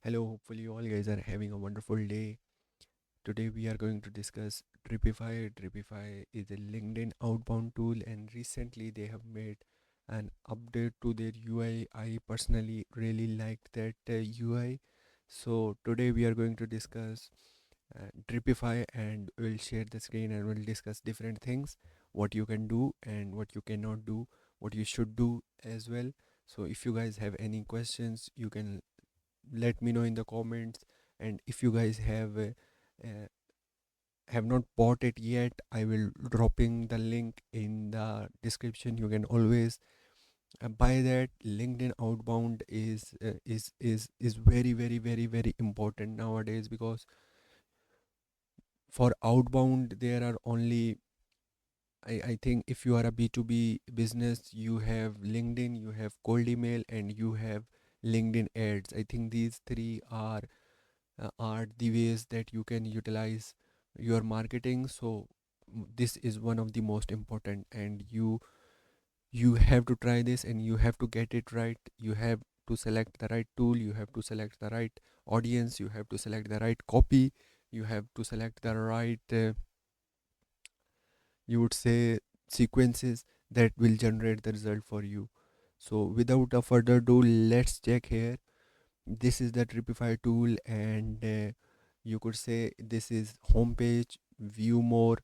Hello, hopefully you all guys are having a wonderful day. Today we are going to discuss Dripify. Dripify is a LinkedIn outbound tool and recently they have made an update to their UI. I personally really liked that UI. So today we are going to discuss Dripify and we'll share the screen and we'll discuss different things, what you can do and what you cannot do, what you should do as well. So if you guys have any questions, you can let me know in the comments, and if you guys uh, have not bought it yet, I will dropping the link in the description. You can always buy that. LinkedIn outbound is very very important nowadays, because for outbound there are only, I think if you are a B2B business, you have LinkedIn, you have cold email, and you have LinkedIn ads. I think these three are the ways that you can utilize your marketing. So this is one of the most important, and you have to try this and you have to get it right. You have to select the right tool, you have to select the right audience, you have to select the right copy, you have to select the right you would say sequences that will generate the result for you. So without a further ado, let's check here. This is the Dripify tool, and you could say this is homepage. View more.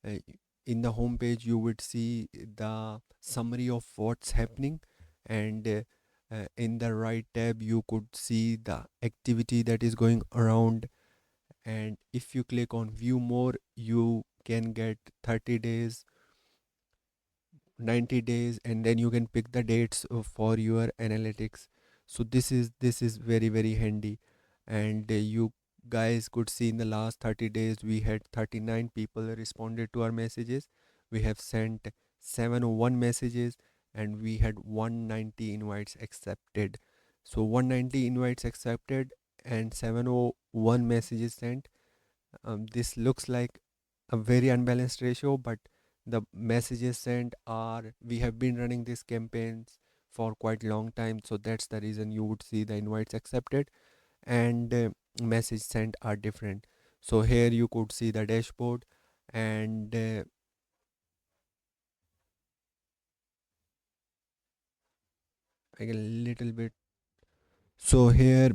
uh, in the homepage you would see the summary of what's happening, and in the right tab you could see the activity that is going around. And if you click on view more, you can get 30 days, 90 days, and then you can pick the dates for your analytics. So this is very handy. And you guys could see in the last 30 days we had 39 people responded to our messages. We have sent 701 messages, and we had 190 invites accepted. So 190 invites accepted and 701 messages sent. This looks like a very unbalanced ratio, but the messages sent are, we have been running these campaigns for quite long time, so that's the reason you would see the invites accepted and message sent are different. So here you could see the dashboard, and like a little bit. So here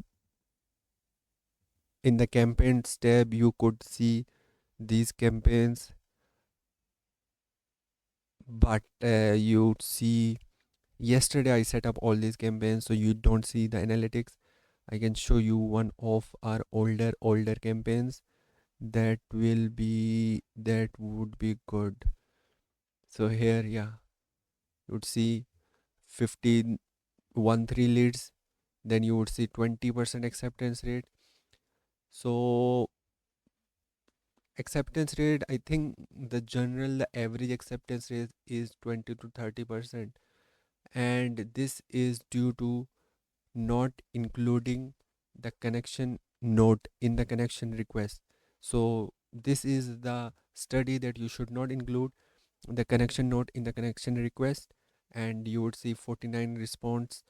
in the campaigns tab you could see these campaigns, but you see yesterday I set up all these campaigns, so you don't see the analytics. I can show you one of our older campaigns. That would be good. So here, yeah, you would see 15 leads, then you would see 20% acceptance rate. So acceptance rate, I think the average acceptance rate is 20 to 30%, and this is due to not including the connection note in the connection request. So this is the study that you should not include the connection note in the connection request, and you would see 49 response.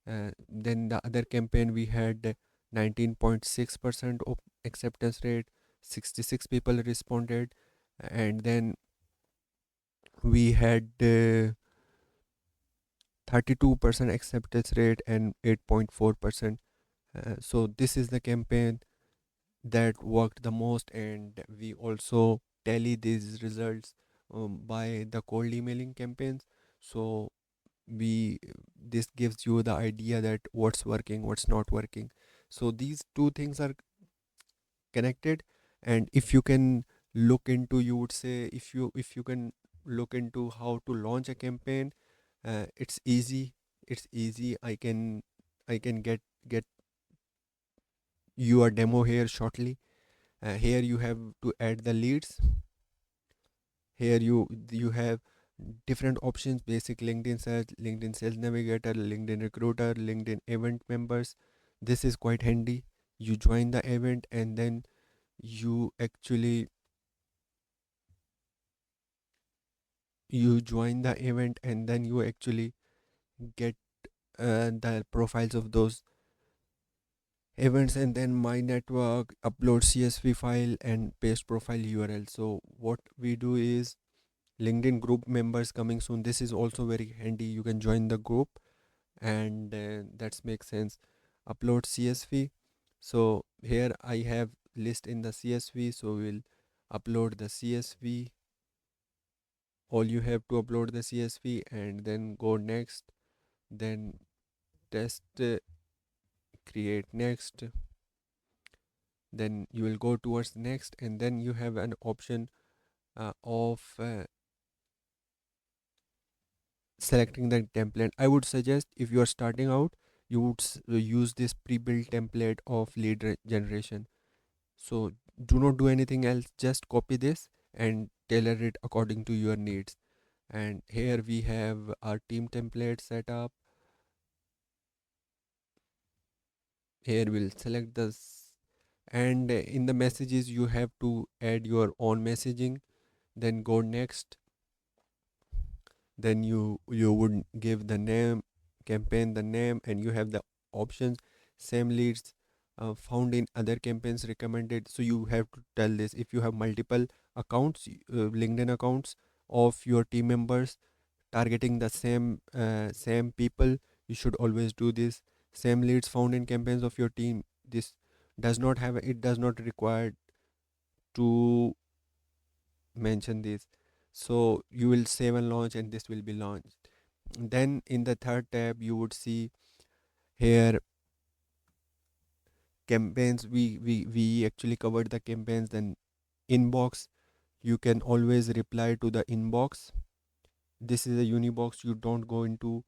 Then the other campaign we had 19.6% of acceptance rate, 66 people responded, and then we had 32% acceptance rate and 8.4%. So this is the campaign that worked the most, and we also tally these results by the cold emailing campaigns. So we this gives you the idea that what's working, what's not working. So these two things are connected, and if you can look into, you would say, if you can look into how to launch a campaign, it's easy. It's easy. I can get your demo here shortly. Here you have to add the leads. Here you have different options: basic LinkedIn search, LinkedIn sales navigator, LinkedIn recruiter, LinkedIn event members. This is quite handy. You join the event, and then you actually you join the event and then you actually get the profiles of those events, and then my network, upload CSV file and paste profile URL. So what we do is LinkedIn group members coming soon. This is also very handy. You can join the group, and that makes sense. Upload CSV. So here I have list in the CSV. So we'll upload the CSV. All you have to upload the CSV and then go next. Then test, create next. Then you will go towards next, and then you have an option of selecting the template. I would suggest, if you are starting out, you would use this pre-built template of lead generation. So do not do anything else, just copy this and tailor it according to your needs. And here we have our team template set up. Here we'll select this, and in the messages you have to add your own messaging. Then go next. Then you would give the name, campaign the name, and you have the options. Same leads found in other campaigns recommended. So you have to tell this. If you have multiple accounts, LinkedIn accounts of your team members targeting the same people, you should always do this. Same leads found in campaigns of your team. This does not require to mention this. So you will save and launch, and this will be launched. Then in the third tab you would see here campaigns. We actually covered the campaigns. Then inbox, you can always reply to the inbox. This is a unibox. You don't go into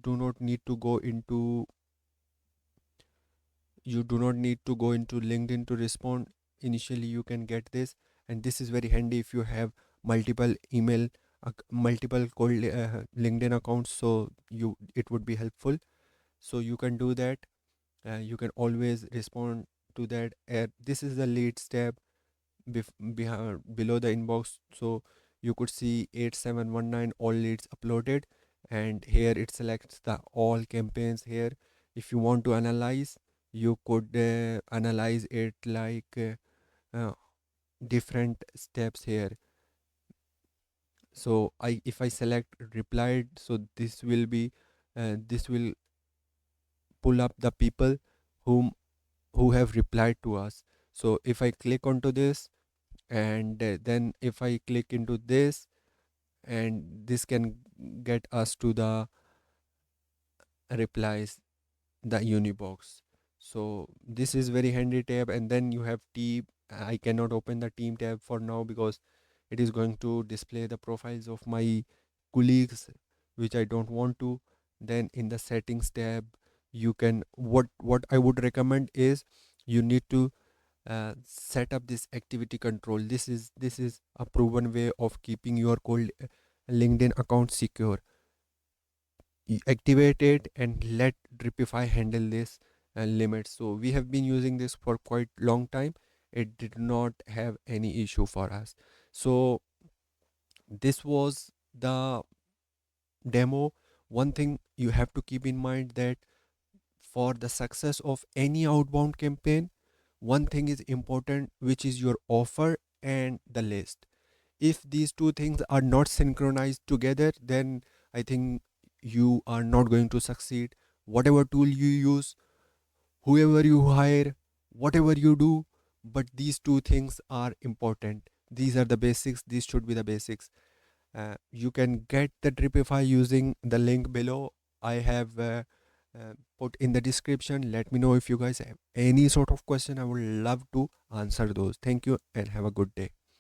do not need to go into you do not need to go into LinkedIn to respond. Initially you can get this, and this is very handy if you have multiple email multiple cold LinkedIn accounts. So you it would be helpful. So you can do that. You can always respond to that. This is the leads tab below the inbox. So you could see 8719 all leads uploaded, and here it selects the all campaigns. Here if you want to analyze, you could analyze it like uh, different steps here. So I if I select replied, so this will pull up the people whom who have replied to us. So if I click onto this, and then if I click into this, and this can get us to the replies, the unibox. So this is very handy tab. And then you have team. I cannot open the team tab for now because it is going to display the profiles of my colleagues, which I don't want to. Then in the settings tab, you can what I would recommend is you need to set up this activity control. This is a proven way of keeping your cold LinkedIn account secure. Activate it and let Dripify handle this limits. So we have been using this for quite long time. It did not have any issue for us. So this was the demo. One thing you have to keep in mind, that for the success of any outbound campaign, one thing is important, which is your offer and the list. If these two things are not synchronized together, then I think you are not going to succeed. Whatever tool you use, whoever you hire, whatever you do, but these two things are important. These are the basics. These should be the basics. You can get the Dripify using the link below. I have put in the description. Let me know if you guys have any sort of question. I would love to answer those. Thank you and have a good day.